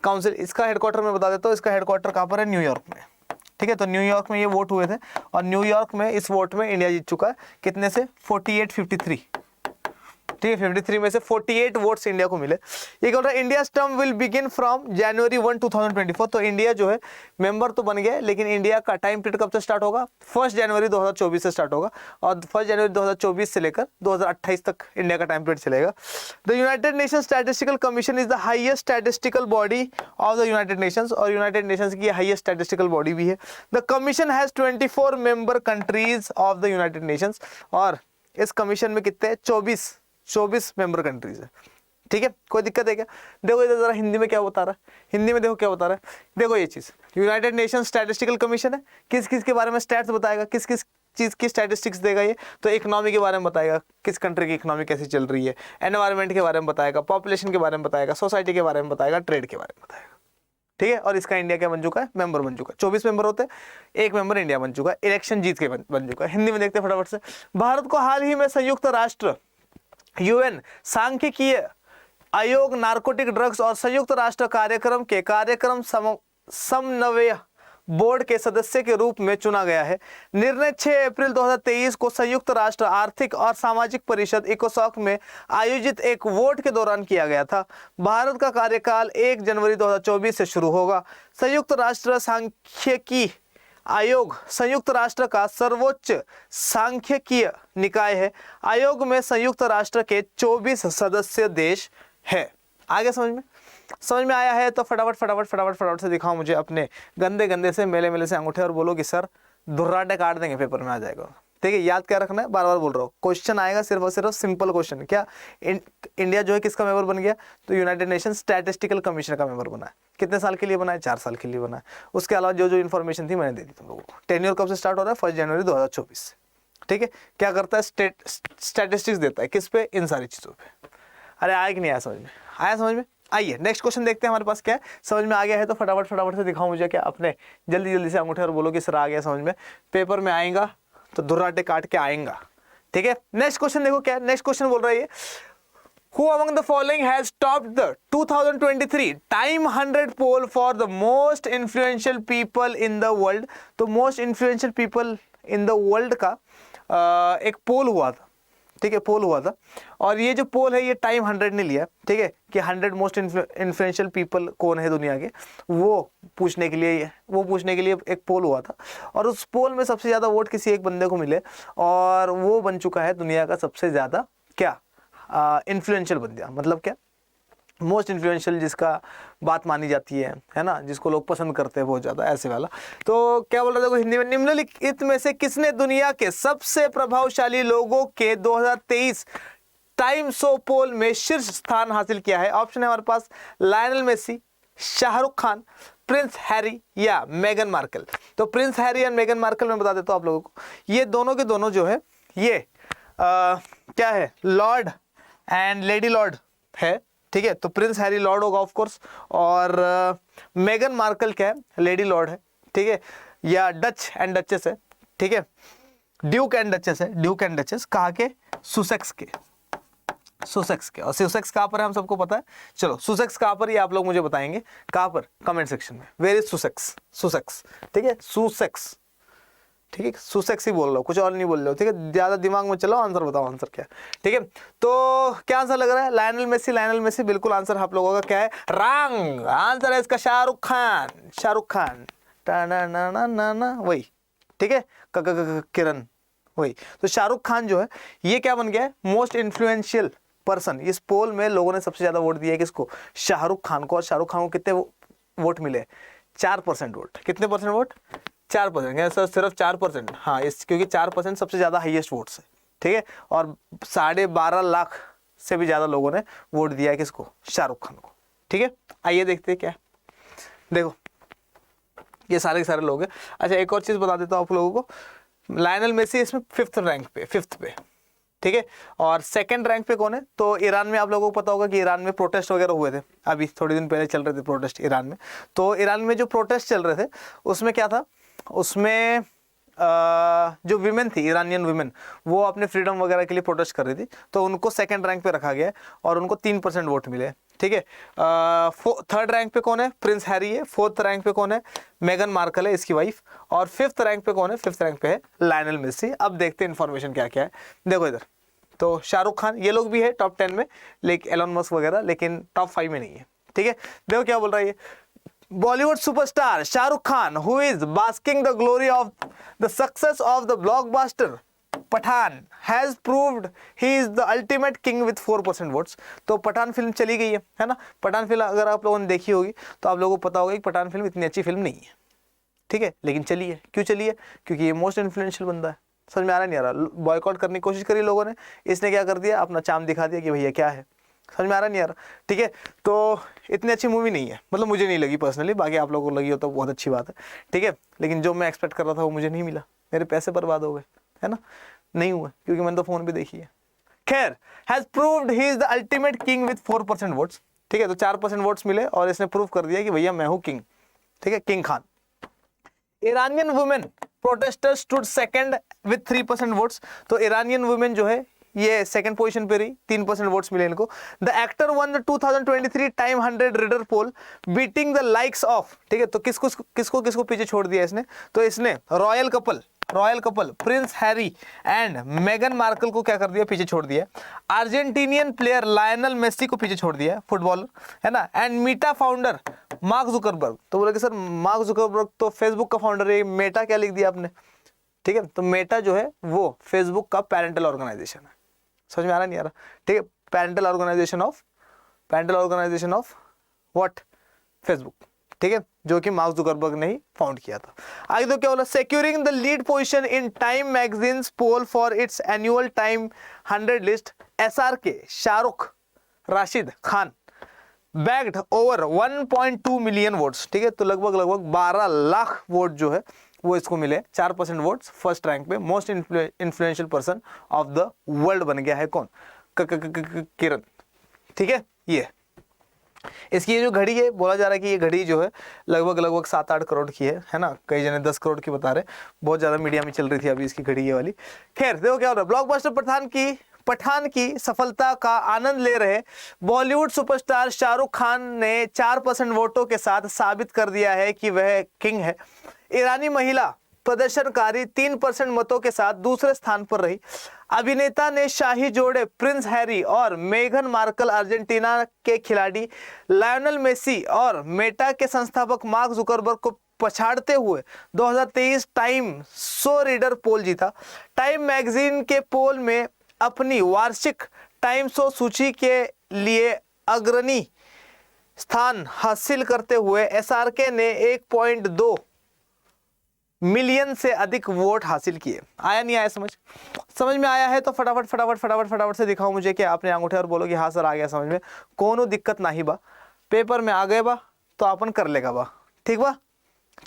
council. इसका हेडक्वार्टर मैं बता देता हूँ, इसका हेडक्वार्टर कहाँ पर है, न्यूयॉर्क में, ठीक है। तो न्यूयॉर्क में ये वोट हुए थे, और न्यूयॉर्क में इस वोट में इंडिया जीत चुका है, कितने से, 48-53, ठीक है। 53 में से 48 वोट्स इंडिया को मिले। ये बोल रहा है India term will begin from January 1, 2024। तो इंडिया जो है मेंबर तो बन गया है, लेकिन इंडिया का टाइम पीरियड कब से स्टार्ट होगा, 1 जनवरी 2024 से स्टार्ट होगा, और 1 जनवरी 2024 से लेकर 2028 तक इंडिया का टाइम पीरियड चलेगा। The United Nation Statistical commission is the highest statistical body of the United Nations, और यूनाइटेड नेशंस की हाईएस्ट स्टैटिस्टिकल बॉडी भी है। The commission has 24 member countries of the United Nations, और इस commission में कितने, 24 member countries है, ठीक है। कोई दिक्कत है क्या? देखो इधर जरा हिंदी में क्या बता रहा है, हिंदी में देखो क्या बता रहा है। देखो ये चीज यूनाइटेड नेशन स्टैटिस्टिकल कमीशन है, किस किस के बारे में स्टैट्स बताएगा, किस किस चीज की स्टैटिस्टिक्स देगा ये, तो इकोनॉमी के बारे में बताएगा, किस कंट्री की इकोनॉमी कैसी चल रही है, एनवायरमेंट के बारे में बताएगा, पॉपुलेशन के बारे में बताएगा, सोसाइटी के बारे में बताएगा, ट्रेड के बारे में बताएगा, ठीक है। और इसका इंडिया क्या बन चुका है, मेंबर बन चुका है। 24 मेंबर होते हैं, एक मेंबर इंडिया बन चुका है, इलेक्शन जीत के बन चुका है। हिंदी में देखते हैं फटाफट से। भारत को हाल ही में संयुक्त राष्ट्र यूएन सांख्यिकीय आयोग, नार्कोटिक ड्रग्स और संयुक्त राष्ट्र कार्यक्रम के कार्यक्रम समन्वय बोर्ड के सदस्य के रूप में चुना गया है। निर्णय 6 अप्रैल 2023 को संयुक्त राष्ट्र आर्थिक और सामाजिक परिषद इकोसॉक में आयोजित एक वोट के दौरान किया गया था। भारत का कार्यकाल 1 जनवरी 2024 से शुरू होगा। संयुक्त राष्ट्र सांख्यिकी आयोग संयुक्त राष्ट्र का सर्वोच्च सांख्यिकीय निकाय है। आयोग में संयुक्त राष्ट्र के 24 सदस्य देश है। आगे समझ में आया है तो फटाफट से दिखाओ मुझे अपने गंदे गंदे से मेले मेले से अंगूठे और बोलो कि सर दुर्राटे काट देंगे, पेपर में आ जाएगा। ठीक है, याद क्या रखना है, बार बार बोल रहा हूँ, क्वेश्चन आएगा सिर्फ और सिर्फ सिंपल क्वेश्चन। क्या इंडिया जो है किसका मेंबर बन गया, तो यूनाइटेड नेशन स्टैटिस्टिकल कमीशन का मेंबर बना है। कितने साल के लिए बना है, 4 साल के लिए बना है। उसके अलावा जो जो इन्फॉर्मेशन थी मैंने दे दी तुम लोगों को। टेन्योर कब से स्टार्ट हो रहा है, 1 जनवरी 2024 से। ठीक है, क्या करता है, स्टैटिस्टिक्स देता है किस पे, इन सारी चीजों पे। अरे आया कि नहीं आया समझ में, आया समझ में। आइए नेक्स्ट क्वेश्चन देखते हैं हमारे पास क्या है। समझ में आ गया है तो फटाफट से दिखाओ मुझे क्या, अपने जल्दी से अंगूठे और बोलो कि सर आ गया समझ में, पेपर में आएगा तो दुर्राटे काट के आएगा। ठीक है, नेक्स्ट क्वेश्चन देखो क्या, नेक्स्ट क्वेश्चन बोल रहा है ये, Who among the following has topped the 2023 Time 100 poll for the most influential people in the world? तो most influential people in the world का एक पोल हुआ था। ठीक है, पोल हुआ था, और ये जो पोल है ये टाइम 100 ने लिया। ठीक है, कि 100 मोस्ट इन्फ्लुएंशियल पीपल कौन है दुनिया के, वो पूछने के लिए एक पोल हुआ था। और उस पोल में सबसे ज़्यादा वोट किसी एक बंदे को मिले, और वो बन चुका है दुनिया का सबसे ज़्यादा क्या, इन्फ्लुएंशियल बंदा। मतलब क्या, मोस्ट इन्फ्लुएंशियल, जिसका बात मानी जाती है ना, जिसको लोग पसंद करते हैं बहुत ज़्यादा, ऐसे वाला। तो क्या बोल रहा था देखो हिंदी में, निम्नलिखित में से किसने दुनिया के सबसे प्रभावशाली लोगों के 2023 टाइम्स ऑफ पोल में शीर्ष स्थान हासिल किया है? ऑप्शन है हमारे पास, Lionel Messi, Shahrukh Khan, Prince Harry या मेगन मार्कल। तो प्रिंस हैरी या मेगन मार्कल मैं बता देता हूँ आप लोगों को, ये दोनों के दोनों जो है ये क्या है, लॉर्ड एंड लेडी लॉर्ड है। ठीक है, तो प्रिंस हैरी लॉर्ड होगा ऑफ कोर्स, और मेगन मार्कल क्या है, लेडी लॉर्ड है। ठीक है, या डच एंड डचेस है। ठीक है, ड्यूक एंड डचेस है, ड्यूक एंड डचेस कहाँ के, सुसेक्स के, सुसेक्स के। और सुसेक्स कहाँ पर है हम सबको पता है। चलो सुसेक्स कहाँ पर, ये आप लोग मुझे बताएंगे कहाँ पर, कमेंट सेक्शन में। Where is Sussex, Sussex. ठीक है, सुसेक्स, ठीक है, सुसेक्स ही बोल रहा हूँ, कुछ और नहीं बोल रहे हो। ठीक है, ज्यादा दिमाग में चलो, आंसर बताओ, आंसर क्या है। ठीक है, तो क्या आंसर लग रहा है, लायनल मेसी, लायनल मेसी बिल्कुल आंसर आप लोगों का क्या है, रॉन्ग आंसर है इसका शाहरुख खान, शाहरुख खान। ना वही, ठीक है, किरण वही। तो शाहरुख खान जो है ये क्या बन गया है, मोस्ट इन्फ्लुएंशियल पर्सन। इस पोल में लोगों ने सबसे ज्यादा वोट दिया है किसको, शाहरुख खान को। और शाहरुख खान को कितने वोट मिले, 4% वोट। कितने परसेंट वोट, 4%। सर सिर्फ 4%, हाँ, इस क्योंकि 4% सबसे ज्यादा हाईएस्ट वोट्स है, ठीक है। और 12.5 लाख से भी ज्यादा लोगों ने वोट दिया है किसको, शाहरुख खान को, ठीक है। आइए देखते हैं क्या है। देखो ये सारे के सारे लोग हैं। अच्छा एक और चीज बता देता हूँ आप लोगों को, लायनल मेसी इसमें 5th रैंक पे, 5th पे, ठीक है। और 2nd रैंक पे कौन है, तो ईरान में आप लोगों को पता होगा कि ईरान में प्रोटेस्ट वगैरह हुए थे, अभी थोड़े दिन पहले चल रहे थे प्रोटेस्ट ईरान में। तो ईरान में जो प्रोटेस्ट चल रहे थे उसमें क्या था, उसमें जो विमेन थी, ईरानियन विमेन, वो अपने फ्रीडम वगैरह के लिए प्रोटेस्ट कर रही थी, तो उनको 2nd रैंक पे रखा गया है और उनको 3% वोट मिले, ठीक है। 3rd रैंक पे कौन है, प्रिंस हैरी है। 4th रैंक पे कौन है, मेगन मार्कल है, इसकी वाइफ। और 5th रैंक पे कौन है, 5th रैंक पे है लायनल मेसी। अब देखते हैं इन्फॉर्मेशन क्या क्या है। देखो इधर तो शाहरुख खान, ये लोग भी है टॉप 10 में, लेकिन एलोन मस्क वगैरह, लेकिन टॉप 5 में नहीं है, ठीक है। देखो क्या बोल रहा है ये, Bollywood superstar Shahrukh Khan who is basking the glory of the success of the blockbuster Pathaan has proved he is the ultimate king with 4% votes. तो पठान फिल्म चली गई है ना। पठान फिल्म अगर आप लोगों ने देखी होगी तो आप लोगों को पता होगा कि पठान फिल्म इतनी अच्छी फिल्म नहीं है, ठीक है, लेकिन चली है। क्यों चली है, क्योंकि ये मोस्ट इन्फ्लुएंशियल बंदा है। समझ में आ रहा नहीं आ रहा, बॉयकॉट करने की कोशिश करी लोगों ने, इसने क्या कर दिया, अपना चाम दिखा दिया कि भैया क्या है। समझ में आ रहा नहीं आ रहा, ठीक है। तो इतनी अच्छी मूवी नहीं है, मतलब मुझे नहीं लगी पर्सनली, बाकी आप लोगों को लगी हो तो बहुत अच्छी बात है, ठीक है। लेकिन जो मैं एक्सपेक्ट कर रहा था वो मुझे नहीं मिला, मेरे पैसे बर्बाद हो गए, है ना। नहीं हुआ क्योंकि मैंने तो फोन पे देखी है। खैर, has proved he is the ultimate king with 4% votes, ठीक है। तो 4% वोट्स मिले और इसने प्रूव कर दिया कि भैया मैं हूं किंग, ठीक है, king Khan. Iranian women protester stood 2nd with 3% votes. तो ईरानियन वुमेन जो है ये 2nd पोजीशन पे रही, 3% वोट्स मिले इनको। The actor won the 2023 time 100 reader poll beating the likes of, ठीक है। तो किसको किसको किसको पीछे छोड़ दिया इसने, तो इसने royal couple Prince Harry and मेगन मार्कल को क्या कर दिया, पीछे छोड़ दिया। अर्जेंटीनियन प्लेयर लायनल मेसी को पीछे छोड़ दिया, फुटबॉलर, है ना। And Meta founder Mark Zuckerberg. तो बोले कि सर मार्क जुकरबर्ग तो फेसबुक का फाउंडर है, मेटा क्या लिख दिया आपने, ठीक है। तो मेटा जो है वो फेसबुक का पेरेंटल ऑर्गेनाइजेशन है। समझ में आ रहा नहीं आ रहा, ठीक है। Parental organization of what, Facebook, ठीक है, जो कि मार्क जुकरबर्ग ने ही फाउंड किया था। आगे तो क्या बोला, securing the lead position in Time magazine's poll for its annual Time 100 list, SRK Shahrukh Rashid Khan bagged over 1.2 million votes, ठीक है। तो लगभग 12 लाख वोट जो है वो इसको मिले, 4% वोट्स, 1st रैंक पे। Most influential person of the world बन गया है कौन, किरण, ठीक है। ये इसकी ये जो घड़ी है, बोला जा रहा है कि ये घड़ी जो है लगभग 7-8 करोड़ की है ना। कई जने 10 करोड़ की बता रहे, बहुत ज्यादा मीडिया में चल रही थी अभी इसकी घड़ी ये वाली। खैर देखो क्या हो रहा है, ब्लॉकबस्टर पठान की सफलता का आनंद ले रहे बॉलीवुड सुपरस्टार शाहरुख खान ने 4% वोटों के साथ साबित कर दिया है कि वह किंग है। ईरानी महिला प्रदर्शनकारी 3% मतों के साथ दूसरे स्थान पर रही। अभिनेता ने शाही जोड़े प्रिंस हैरी और मेगन मार्कल, अर्जेंटीना के खिलाड़ी लायनल मेसी और मेटा के संस्थापक मार्क जुकरबर्ग को पछाड़ते हुए 2023 टाइम 100 रीडर पोल जीता। टाइम मैगजीन के पोल में अपनी वार्षिक टाइम 100 सूची के लिए अग्रणी स्थान हासिल करते हुए SRK ने 1.2 मिलियन से अधिक वोट हासिल किए। आया नहीं आया समझ में आया है तो फटाफट से दिखाओ मुझे कि आपने अंगूठे और बोलो कि हाँ सर आ गया समझ में, कोनो दिक्कत नहीं बा, पेपर में आ गए बा तो अपन कर लेगा बा, ठीक बा।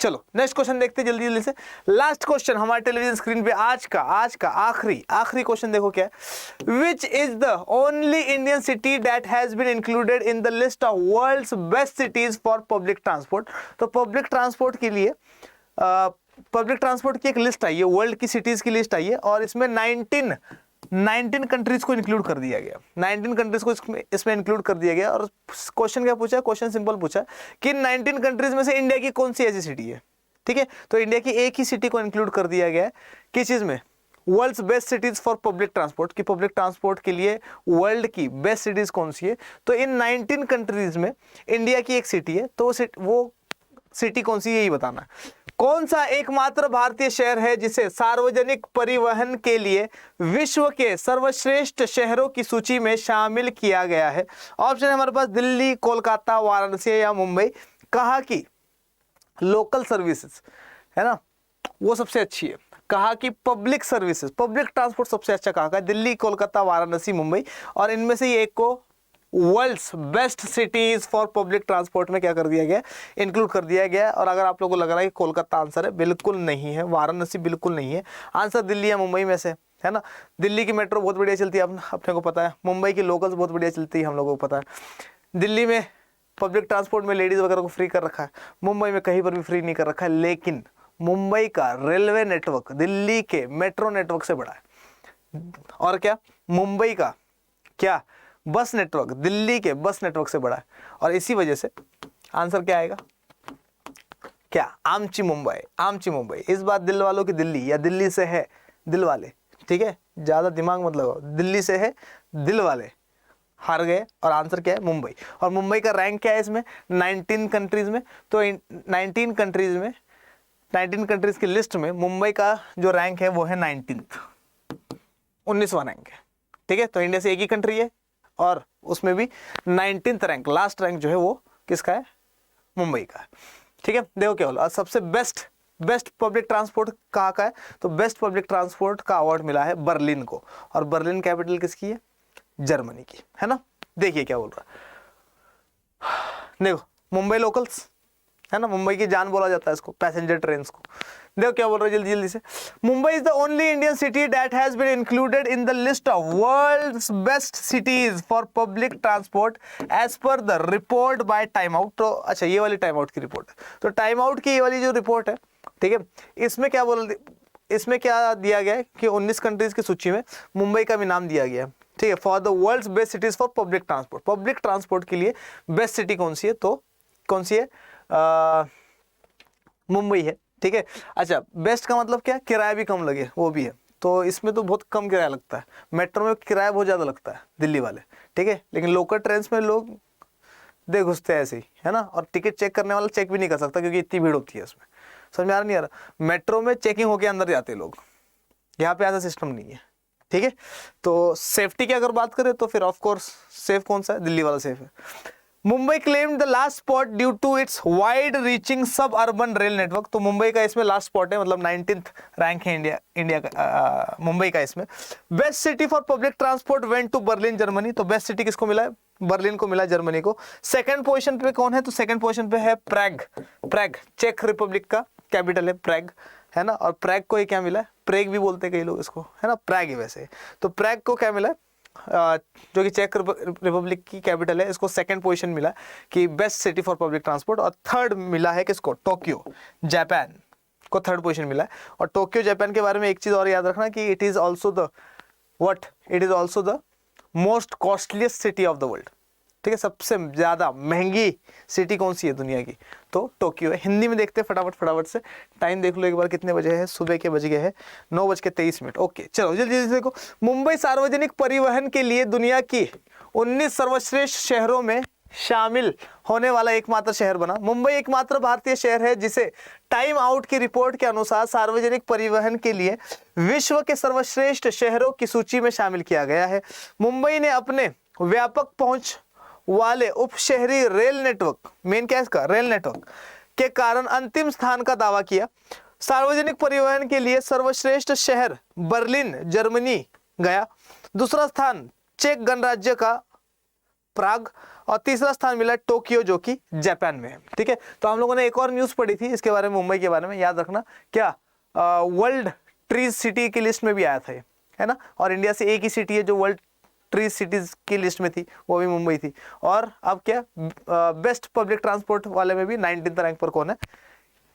चलो नेक्स्ट क्वेश्चन देखते हैं जल्दी से। लास्ट क्वेश्चन हमारे टेलीविजन स्क्रीन पे आज का आखिरी क्वेश्चन देखो क्या है। Which is the only Indian city that has been included in the list of world's best cities for public transport. तो पब्लिक ट्रांसपोर्ट के लिए पब्लिक ट्रांसपोर्ट की एक लिस्ट आई है, वर्ल्ड की सिटीज की लिस्ट आई है और इसमें 19 कंट्रीज को इंक्लूड कर दिया गया। 19 कंट्रीज को इसमें इंक्लूड कर दिया गया। और क्वेश्चन क्या पूछा है, क्वेश्चन सिंपल पूछा है कि 19 कंट्रीज में से इंडिया की कौन सी ऐसी सिटी है, ठीक है। तो इंडिया की एक ही सिटी को इंक्लूड कर दिया गया है किस चीज में, world's best cities for public transport की पब्लिक ट्रांसपोर्ट के लिए वर्ल्ड की बेस्ट सिटीज कौन सी है। तो इन 19 कंट्रीज में इंडिया की एक सिटी है, तो वो सिटी कौन सी है यही बताना है। कौन सा एकमात्र भारतीय शहर है जिसे सार्वजनिक परिवहन के लिए विश्व के सर्वश्रेष्ठ शहरों की सूची में शामिल किया गया है? ऑप्शन है हमारे पास दिल्ली, कोलकाता, वाराणसी या मुंबई। कहा कि लोकल सर्विसेज है ना वो सबसे अच्छी है, कहा कि पब्लिक सर्विसेज, पब्लिक ट्रांसपोर्ट सबसे अच्छा कहा है दिल्ली, कोलकाता, वाराणसी, मुंबई। और इनमें से ये एक को world's best cities for public transport में क्या कर दिया गया, इंक्लूड कर दिया गया। और अगर आप लोगों को लग रहा है कि कोलकाता आंसर है, बिल्कुल नहीं है, वाराणसी बिल्कुल नहीं है, आंसर दिल्ली या मुंबई में से है ना। दिल्ली की मेट्रो बहुत बढ़िया चलती है अपने को पता है, मुंबई की लोकल्स बहुत बढ़िया चलती है हम लोगों को पता है। दिल्ली में पब्लिक ट्रांसपोर्ट में लेडीज वगैरह को फ्री कर रखा है, मुंबई में कहीं पर भी फ्री नहीं कर रखा है। लेकिन मुंबई का रेलवे नेटवर्क दिल्ली के मेट्रो नेटवर्क से बड़ा है, और क्या मुंबई का क्या बस नेटवर्क दिल्ली के बस नेटवर्क से बड़ा है। और इसी वजह से आंसर क्या आएगा, क्या आमची मुंबई, आमची मुंबई। इस बात दिल वालों की दिल्ली या दिल्ली से है दिल वाले, ठीक है, ज्यादा दिमाग मत लगाओ, दिल्ली से है दिल वाले हार गए। और आंसर क्या है मुंबई। और मुंबई का रैंक क्या है इसमें 19 कंट्रीज में, तो 19 कंट्रीज में 19 कंट्रीज की लिस्ट में मुंबई का जो रैंक है वो है 19वां रैंक है, ठीक है। तो इंडिया से एक ही कंट्री है और उसमें भी 19th रैंक, लास्ट रैंक जो है वो किसका है, मुंबई का है, ठीक है। देखो क्या बोला, सबसे बेस्ट पब्लिक ट्रांसपोर्ट कहाँ का है, तो बेस्ट पब्लिक ट्रांसपोर्ट का अवार्ड मिला है बर्लिन को। और बर्लिन कैपिटल किसकी है, जर्मनी की, है ना। देखिए क्या बोल रहा है, देखो मुंबई लोकल्स है ना, मुंबई की जान बोला जाता है इसको, पैसेंजर ट्रेन को। देखो क्या बोल रहे हैं जल्दी जल्दी से, Mumbai is the only Indian city that has been included in the list of world's best cities for public transport as per the report by Time Out. तो अच्छा ये वाली टाइम आउट की रिपोर्ट है, तो टाइम आउट की ये वाली जो रिपोर्ट है, ठीक है, इसमें क्या दिया गया है कि 19 कंट्रीज की सूची में मुंबई का भी नाम दिया गया है, ठीक है, for the world's best cities for public transport. Public transport के लिए बेस्ट सिटी कौन सी है, तो कौन सी है, मुंबई है, ठीक है। अच्छा बेस्ट का मतलब क्या, किराया भी कम लगे वो भी है, तो इसमें तो बहुत कम किराया लगता है, मेट्रो में किराया बहुत ज़्यादा लगता है दिल्ली वाले, ठीक है। लेकिन लोकल ट्रेन में लोग दे घुसते हैं ऐसे ही, है ना। और टिकट चेक करने वाला चेक भी नहीं कर सकता क्योंकि इतनी भीड़ होती है उसमें, समझ में आ रहा नहीं आ रहा। मेट्रो में चेकिंग होके अंदर जाते लोग, यहाँ पे ऐसा सिस्टम नहीं है, ठीक है। तो सेफ्टी की अगर बात करें तो फिर ऑफ कोर्स सेफ कौन सा है, दिल्ली वाला सेफ है। Mumbai claimed the last spot due to its wide reaching suburban rail network. तो मुंबई का इसमें लास्ट स्पॉट है, मतलब 19th रैंक है इंडिया का मुंबई का इसमें। Best city for public transport went to Berlin Germany. तो बेस्ट सिटी किसको मिला है, बर्लिन को मिला, जर्मनी को। सेकंड पोजीशन पे कौन है, तो सेकंड पोजीशन पे है प्रैग चेक रिपब्लिक का कैपिटल है प्रैग, है ना। और प्रैग को ये क्या मिला है, प्रेग भी बोलते हैं कई लोग इसको, है ना, प्रैग है वैसे। तो प्रैग को क्या मिला है, जो कि चेक रिपब्लिक की कैपिटल है, इसको सेकंड पोजीशन मिला कि best city for public transport. और थर्ड मिला है किसको, टोक्यो जापान को थर्ड पोजीशन मिला है। और टोक्यो जापान के बारे में एक चीज और याद रखना कि it is also the most costliest city of the world, ठीक है। सबसे ज्यादा महंगी सिटी कौन सी है दुनिया की, तो टोक्यो है। हिंदी में देखते हैं फटाफट से, टाइम देख लो एक बार कितने बजे है, सुबह के बज गए हैं 9:23। ओके चलो जल्दी देखो, मुंबई सार्वजनिक परिवहन के लिए दुनिया की 19 सर्वश्रेष्ठ शहरों में शामिल होने वाला एकमात्र शहर बना। मुंबई एकमात्र भारतीय शहर है जिसे टाइम आउट की रिपोर्ट के अनुसार सार्वजनिक परिवहन के लिए विश्व के सर्वश्रेष्ठ शहरों की सूची में शामिल किया गया है। मुंबई ने अपने व्यापक पहुंच वाले उपशहरी रेल नेटवर्क, मेन क्या है इसका, रेल नेटवर्क के कारण अंतिम स्थान का दावा किया। सार्वजनिक परिवहन के लिए सर्वश्रेष्ठ शहर बर्लिन जर्मनी गया, दूसरा स्थान चेक गणराज्य का प्राग, और तीसरा स्थान मिला टोक्यो जो कि जापान में है, ठीक है। तो हम लोगों ने एक और न्यूज पढ़ी थी इसके बारे में, मुंबई के बारे में, याद रखना क्या, वर्ल्ड ट्रीज सिटी की लिस्ट में भी आया था ये, है ना। और इंडिया से एक ही सिटी है जो वर्ल्ड ट्री सिटीज की लिस्ट में थी, वो भी मुंबई थी। और अब क्या, बेस्ट पब्लिक ट्रांसपोर्ट वाले में भी 19th रैंक पर कौन है,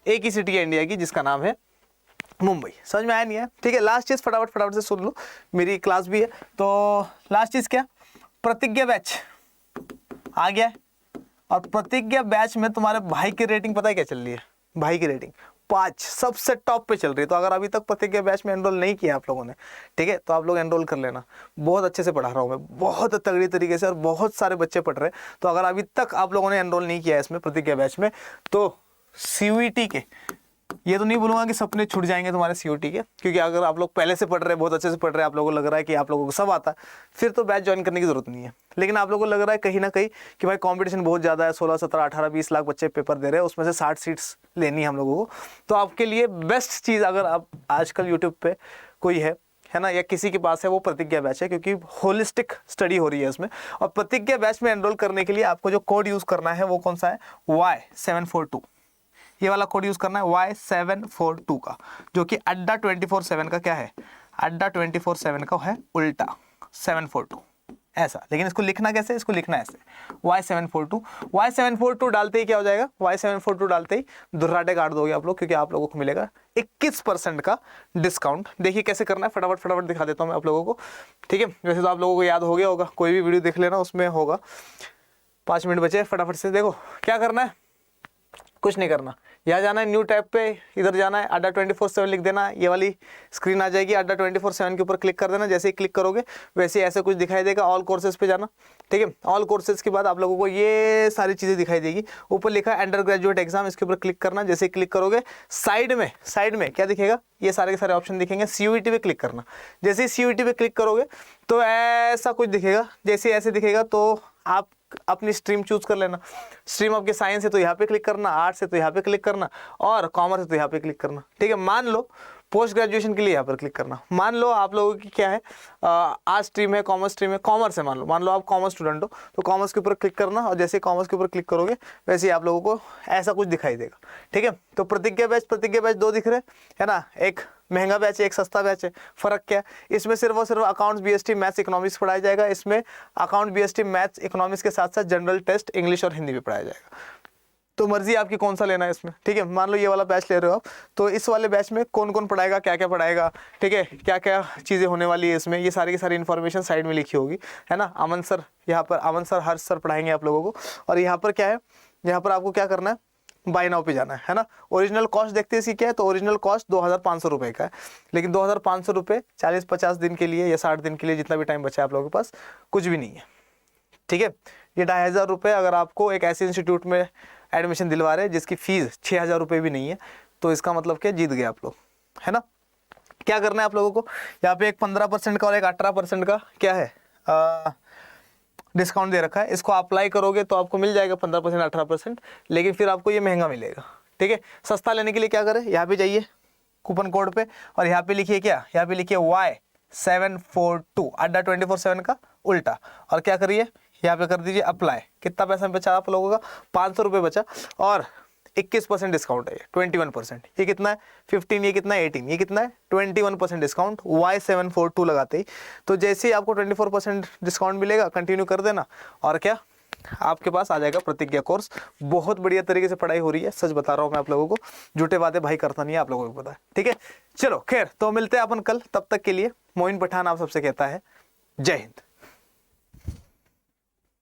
एक ही सिटी है इंडिया की जिसका नाम है मुंबई। समझ में आया नहीं है, ठीक है। लास्ट चीज फटाफट से सुन लो, मेरी क्लास भी है। तो लास्ट चीज क्या, प्रतिज्ञा बैच आ गया है, और प्रतिज्ञा बैच में तुम्हारे भाई की रेटिंग पता है क्या चल रही है, भाई की रेटिंग 5 सबसे टॉप पे चल रही है। तो अगर अभी तक प्रतिज्ञा बैच में एनरोल नहीं किया आप लोगों ने, ठीक है, तो आप लोग एनरोल कर लेना। बहुत अच्छे से पढ़ा रहा हूँ मैं, बहुत तगड़ी तरीके से, और बहुत सारे बच्चे पढ़ रहे हैं। तो अगर अभी तक आप लोगों ने एनरोल नहीं किया है इसमें प्रतिज्ञा बैच में, तो CUET के, ये तो नहीं बोलूंगा कि सपने छूट जाएंगे तुम्हारे CUET के, क्योंकि अगर आप लोग पहले से पढ़ रहे हैं, बहुत अच्छे से पढ़ रहे हैं, आप लोगों को लग रहा है कि आप लोगों को सब आता है, फिर तो बैच ज्वाइन करने की जरूरत नहीं है। लेकिन आप लोगों को लग रहा है कहीं ना कहीं कि भाई कंपटीशन बहुत ज़्यादा है, 16, 17, 18, 20 लाख बच्चे पेपर दे रहे हैं, उसमें से 60 सीट्स लेनी है हम लोगों को, तो आपके लिए बेस्ट चीज़ अगर आप आजकल यूट्यूब पर कोई है ना, या किसी के पास है, वो प्रतिज्ञा बैच है, क्योंकि होलिस्टिक स्टडी हो रही है इसमें। और प्रतिज्ञा बैच में एनरोल करने के लिए आपको जो कोड यूज़ करना है वो कौन सा है, Y742, ये वाला कोड यूज़ करना है Y742 का, जो कि अड्डा 24/7 का क्या है, अड्डा 24/7 का है उल्टा 742 ऐसा। लेकिन इसको लिखना कैसे, इसको लिखना ऐसे Y742 डालते ही क्या हो जाएगा, Y742 डालते ही दुर्राटे काट दोगे आप लोग, क्योंकि आप लोगों को मिलेगा 21% का डिस्काउंट। देखिए कैसे करना है, फटाफट दिखा देता हूँ मैं आप लोगों को, ठीक है। वैसे तो आप लोगों को याद हो गया होगा, कोई भी वीडियो देख लेना, उसमें होगा। 5 मिनट बचे, फटाफट से देखो क्या करना है, कुछ नहीं करना, यहाँ जाना है न्यू टैब पे, इधर जाना है, अड्डा 24/7 लिख देना, ये वाली स्क्रीन आ जाएगी, अड्डा 24/7 के ऊपर क्लिक कर देना। जैसे ही क्लिक करोगे वैसे ही ऐसे कुछ दिखाई देगा, ऑल कोर्सेज पे जाना, ठीक है। ऑल कोर्सेज के बाद आप लोगों को ये सारी चीज़ें दिखाई देगी, ऊपर लिखा है अंडर ग्रेजुएट एग्जाम, इसके ऊपर क्लिक करना। जैसे ही क्लिक करोगे साइड में क्या दिखेगा, ये सारे के सारे ऑप्शन दिखेंगे, CUET पे क्लिक करना। जैसे ही CUET पे क्लिक करोगे तो ऐसा कुछ दिखेगा, जैसे ऐसे दिखेगा तो आप अपनी स्ट्रीम चूज कर लेना। स्ट्रीम आपके साइंस है तो यहाँ पे क्लिक करना, आर्ट्स है तो यहाँ पे क्लिक करना, और कॉमर्स है तो यहाँ पे क्लिक करना, ठीक है। मान लो पोस्ट ग्रेजुएशन के लिए यहाँ पर क्लिक करना। मान लो आप लोगों की क्या है, आर्ट्स स्ट्रीम है, कॉमर्स स्ट्रीम है, कॉमर्स है, मान लो आप कॉमर्स स्टूडेंट हो, तो कॉमर्स के ऊपर क्लिक करना, और जैसे कॉमर्स के ऊपर क्लिक करोगे वैसे ही आप लोगों को ऐसा कुछ दिखाई देगा, ठीक है। तो प्रतिज्ञा बैच 2 दिख रहे है ना, एक महंगा बैच है, एक सस्ता बैच है। फर्क क्या है, इसमें सिर्फ और सिर्फ अकाउंट्स, BST, मैथ्स, इकोनॉमिक्स पढ़ाया जाएगा। इसमें अकाउंट, BST, मैथ्स, इकोनॉमिक्स के साथ साथ जनरल टेस्ट, इंग्लिश और हिंदी भी पढ़ाया जाएगा। तो मर्जी आपकी कौन सा लेना है इसमें, ठीक है। मान लो ये वाला बैच ले रहे हो आप, तो इस वाले बैच में कौन कौन पढ़ाएगा, क्या क्या पढ़ाएगा, ठीक है, क्या क्या चीज़ें होने वाली है इसमें, ये सारी की सारी इन्फॉर्मेशन साइड में लिखी होगी, है ना। अमन सर, यहाँ पर अमन सर, हर्ष सर पढ़ाएंगे आप लोगों को। और यहाँ पर क्या है, यहाँ पर आपको क्या करना है, बाय नाउ पे जाना है ना। ओरिजिनल कॉस्ट देखते हैं इसकी क्या है, तो ओरिजिनल कॉस्ट 2500 रुपये का है। लेकिन 2500 रुपये 40-50 दिन के लिए या 60 दिन के लिए, जितना भी टाइम बचा है आप लोगों के पास, कुछ भी नहीं है, ठीक है। ये 2500 रुपये अगर आपको एक ऐसे इंस्टीट्यूट में एडमिशन दिलवा रहे हैं जिसकी फीस 6000 रुपये भी नहीं है, तो इसका मतलब क्या, जीत गए आप लोग, है ना। क्या करना है आप लोगों को, यहाँ पे एक 15% का और एक 18% का क्या है, डिस्काउंट दे रखा है। इसको अप्लाई करोगे तो आपको मिल जाएगा 15%, 18%, लेकिन फिर आपको ये महंगा मिलेगा, ठीक है। सस्ता लेने के लिए क्या करें, यहाँ पे जाइए कूपन कोड पे, और यहाँ पे लिखिए क्या, यहाँ पे लिखिए Y742, अड्डा 24/7 का उल्टा, और क्या करिए, यहाँ पे कर दीजिए अप्लाई। कितना पैसा बचा आप लोगों का, 500 रुपये बचा, और 21% डिस्काउंट है, 21%। ये कितना है 15, ये कितना है 18, ये कितना है 21% डिस्काउंट Y742 लगाते ही। तो जैसे ही आपको 24% डिस्काउंट मिलेगा, कंटिन्यू कर देना, और क्या आपके पास आ जाएगा प्रतिज्ञा कोर्स। बहुत बढ़िया तरीके से पढ़ाई हो रही है, सच बता रहा हूँ मैं आप लोगों को, झूठे बातें भाई करता नहीं है, आप लोगों को पता है, ठीक है। चलो खैर, तो मिलते हैं अपन कल, तब तक के लिए मोइन पठान आप सबसे कहता है जय हिंद।